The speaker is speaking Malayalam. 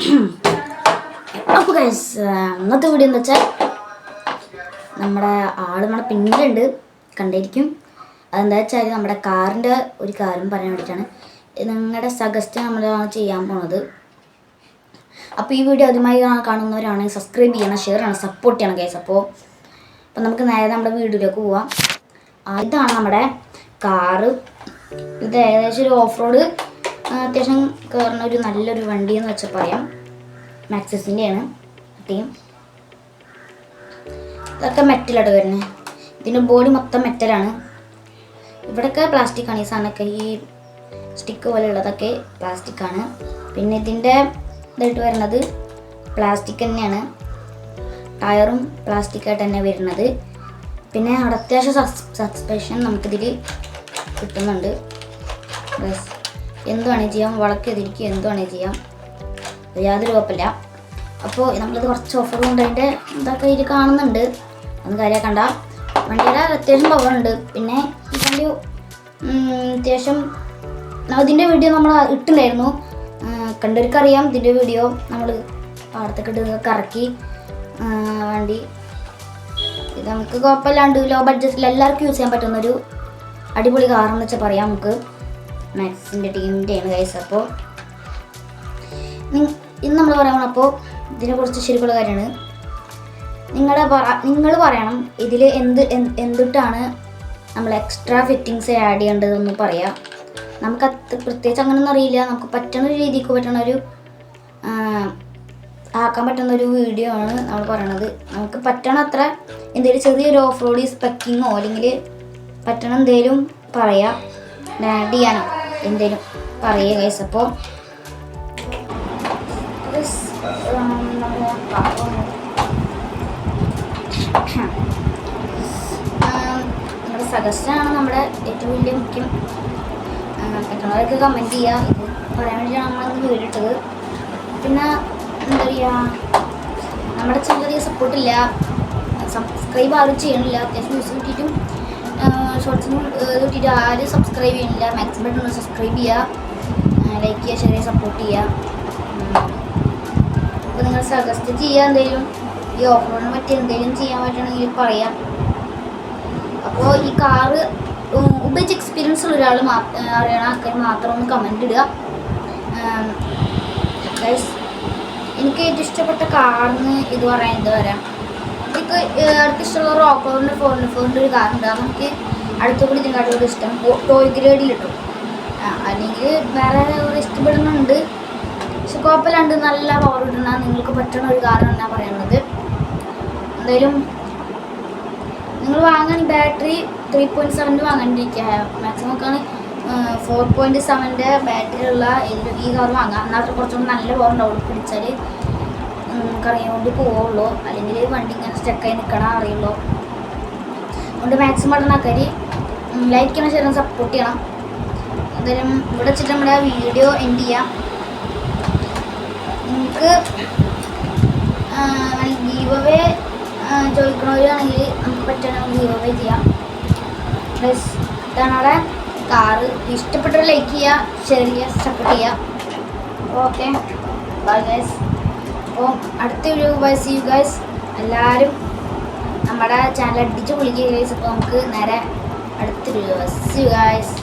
അപ്പോൾ ഗൈസ്, ഇന്നത്തെ വീഡിയോ എന്ന് വെച്ചാൽ നമ്മുടെ നമ്മുടെ പിന്നിലുണ്ട്, കണ്ടിരിക്കും. അതെന്താ വെച്ചാൽ നമ്മുടെ കാറിൻ്റെ ഒരു കാര്യം പറയാൻ വേണ്ടിയിട്ടാണ്. നിങ്ങളുടെ സജസ്റ്റ് നമ്മളാണ് ചെയ്യാൻ പോണത്. അപ്പോൾ ഈ വീഡിയോ ആദ്യമായി കാണുന്നവരാണെങ്കിൽ സബ്സ്ക്രൈബ് ചെയ്യണം, ഷെയർ ചെയ്യണം, സപ്പോർട്ട് ചെയ്യണം ഗൈസ്. അപ്പോൾ നമുക്ക് നേരെ നമ്മുടെ വീഡിയോയിലേക്ക് പോവാം. ഇതാണ് നമ്മുടെ കാറ്. ഇത് ഏകദേശം ഒരു ഓഫ് റോഡ് അത്യാവശ്യം കയറുന്ന ഒരു നല്ലൊരു വണ്ടി എന്ന് വെച്ചാൽ പറയാം. മാക്സിസിൻ്റെയാണ് ടീം. ഇതൊക്കെ മെറ്റലാണ് വരുന്നത്. ഇതിൻ്റെ ബോഡി മൊത്തം മെറ്റലാണ്. ഇവിടെയൊക്കെ പ്ലാസ്റ്റിക്കാണ്. ഈ സാധനമൊക്കെ ഈ സ്റ്റിക്ക് പോലെയുള്ളതൊക്കെ പ്ലാസ്റ്റിക്കാണ്. പിന്നെ ഇതിൻ്റെ ഇതായിട്ട് വരുന്നത് പ്ലാസ്റ്റിക് തന്നെയാണ്. ടയറും പ്ലാസ്റ്റിക്കായിട്ട് തന്നെ വരുന്നത്. പിന്നെ അവിടെ അത്യാവശ്യം സസ്പെൻഷൻ നമുക്കിതിൽ കിട്ടുന്നുണ്ട്. എന്ത് വേണമെങ്കിൽ ചെയ്യാം, വളക്കെതിരിക്കുക, എന്ത് വേണമെങ്കിൽ ചെയ്യാം, യാതൊരു കുഴപ്പമില്ല. അപ്പോൾ നമ്മളിത് കുറച്ച് ഓഫർ കൊണ്ട് അതിൻ്റെ ഇതൊക്കെ ഇതിൽ കാണുന്നുണ്ട്. ഒന്ന് കാര്യമാക്കണ്ട. വണ്ടിയുടെ അത്യാവശ്യം പവറുണ്ട്. പിന്നെ ഈ വണ്ടി അത്യാവശ്യം ഇതിൻ്റെ വീഡിയോ നമ്മൾ ഇട്ടുണ്ടായിരുന്നു. കണ്ടവർക്കറിയാം ഇതിൻ്റെ വീഡിയോ. നമ്മൾ പാടത്തൊക്കെ ഇട്ട് കറക്കി വണ്ടി. ഇത് നമുക്ക് കുഴപ്പമില്ലാണ്ട് ലോ ബഡ്ജറ്റിൽ എല്ലാവർക്കും യൂസ് ചെയ്യാൻ പറ്റുന്നൊരു അടിപൊളി കാറെന്ന് വെച്ചാൽ പറയാം. നമുക്ക് മാക്സിൻ്റെ ടീമിൻ്റെയാണ് ഗൈസ്. അപ്പോൾ ഇന്ന് നമ്മൾ പറയണം. അപ്പോൾ ഇതിനെക്കുറിച്ച് ശരിക്കുള്ള കാര്യമാണ്. നിങ്ങൾ പറയണം ഇതിൽ എന്തിട്ടാണ് നമ്മൾ എക്സ്ട്രാ ഫിറ്റിങ്സ് ആഡ് ചെയ്യേണ്ടതെന്ന് പറയാം. നമുക്ക് പ്രത്യേകിച്ച് അങ്ങനെയൊന്നും അറിയില്ല. നമുക്ക് പറ്റുന്ന ഒരു രീതിക്ക് ആക്കാൻ പറ്റുന്നൊരു വീഡിയോ ആണ് നമ്മൾ പറയണത്. നമുക്ക് പറ്റണ അത്ര എന്തെങ്കിലും ചെറിയൊരു ഓഫ് റോഡ് സ്പെക്കിങ്ങോ അല്ലെങ്കിൽ പറ്റണ എന്തെങ്കിലും പറയാം. ആഡ് ചെയ്യാനോ എന്തെങ്കിലും പറയുക ഗൈസ്. അപ്പോൾ നമ്മുടെ സജഷനാണ് നമ്മുടെ ഏറ്റവും വലിയ മുഖ്യം. പറ്റുന്നവരൊക്കെ കമൻറ്റ് ചെയ്യുക. ഇത് പറയാൻ വേണ്ടിയാണ് നമ്മളന്ന് വീഡിയോ ഇട്ടത്. പിന്നെ എന്താ പറയുക, നമ്മുടെ ചാനൽ സപ്പോർട്ടില്ല, സബ്സ്ക്രൈബ് ആരും ചെയ്യണില്ല. അത്യാവശ്യം ന്യൂസ് കിട്ടിയിട്ടും ഷോർട്സിനും കിട്ടിയിട്ട് ആരും സബ്സ്ക്രൈബ് ചെയ്യണില്ല. മാക്സിമം ഒന്ന് സബ്സ്ക്രൈബ് ചെയ്യുക, ലൈക്ക് ചെയ്യുക, ഷെയർ ചെയ്യുക, സപ്പോർട്ട് ചെയ്യുക. അപ്പോൾ നിങ്ങൾ സജസ്റ്റ് ചെയ്യുക എന്തെങ്കിലും ഈ ഓഫ് റോഡിനെ പറ്റി എന്തെങ്കിലും ചെയ്യാൻ പറ്റുകയാണെങ്കിൽ പറയാം. അപ്പോൾ ഈ കാറ് ഉപയോഗിച്ച് എക്സ്പീരിയൻസ് ഉള്ള ഒരാൾ അറിയണ ആൾക്കാർ മാത്രം ഒന്ന് കമൻറ്റ് ഇടുക ഗൈസ്. എനിക്ക് ഏറ്റവും ഇഷ്ടപ്പെട്ട കാറിന് ഇത് പറയാൻ ഇത് വരാം. എനിക്ക് അടുത്ത ഇഷ്ടമുള്ള റോക്ക് റോഡിൻ്റെ 4x4 ഒരു കാറുണ്ട്. അത് നമുക്ക് അടുത്ത കൂടി ഇതിനെക്കാട്ടും ഇഷ്ടം ടോയ് ഗ്രേഡിൽ കിട്ടും. അല്ലെങ്കിൽ വേറെ ഇഷ്ടപ്പെടുന്നുണ്ട്, പക്ഷെ കുഴപ്പമില്ലാണ്ട് നല്ല പവർ കിട്ടുന്ന നിങ്ങൾക്ക് പറ്റുന്ന ഒരു കാറാണ് ഞാൻ പറയുന്നത്. എന്തായാലും നിങ്ങൾ വാങ്ങാൻ ബാറ്ററി 3.7 വാങ്ങാണ്ടിരിക്കുക. മാക്സിമം ഒക്കെ 4.7 ബാറ്ററി ഉള്ള ഈ കാർ വാങ്ങാം. എന്നാൽ കുറച്ചുകൂടി നല്ല പവർ ഉണ്ടാവുള്ളൂ. പിടിച്ചാൽ കറങ്ങിക്കൊണ്ട് പോവുള്ളൂ, അല്ലെങ്കിൽ വണ്ടി ഇങ്ങനെ സ്റ്റക്കായി നിൽക്കണം അറിയുള്ളൂ. അതുകൊണ്ട് മാക്സിമം ഇടുന്ന ആൾക്കാർ ലൈക്ക് ചെയ്യണം, ഷെയർ ചെയ്യണം, സപ്പോർട്ട് ചെയ്യണം. എന്തായാലും ഇവിടെ വെച്ചിട്ട് നമ്മുടെ വീഡിയോ എൻഡ് ചെയ്യാം. നിങ്ങൾക്ക് ഗീവ് അവേ ചോദിക്കണവരാണെങ്കിൽ നമുക്ക് പറ്റുകയാണെങ്കിൽ ഗീവ് അവേ ചെയ്യാം. പ്ലസ് ഇതാണ് അവിടെ കാറ്. ഇഷ്ടപ്പെട്ടവർ ലൈക്ക് ചെയ്യുക, ഷെയർ ചെയ്യുക, സപ്പോർട്ട് ചെയ്യുക. Okay, bye guys. അപ്പോൾ അടുത്ത video bye, see you guys. എല്ലാവരും നമ്മുടെ ചാനൽ അടിച്ച് പൊളിക്കുക ഗൈസ്. അപ്പോൾ നമുക്ക് നേരെ അടുത്ത വീഡിയോ, സീ യു ഗൈസ്.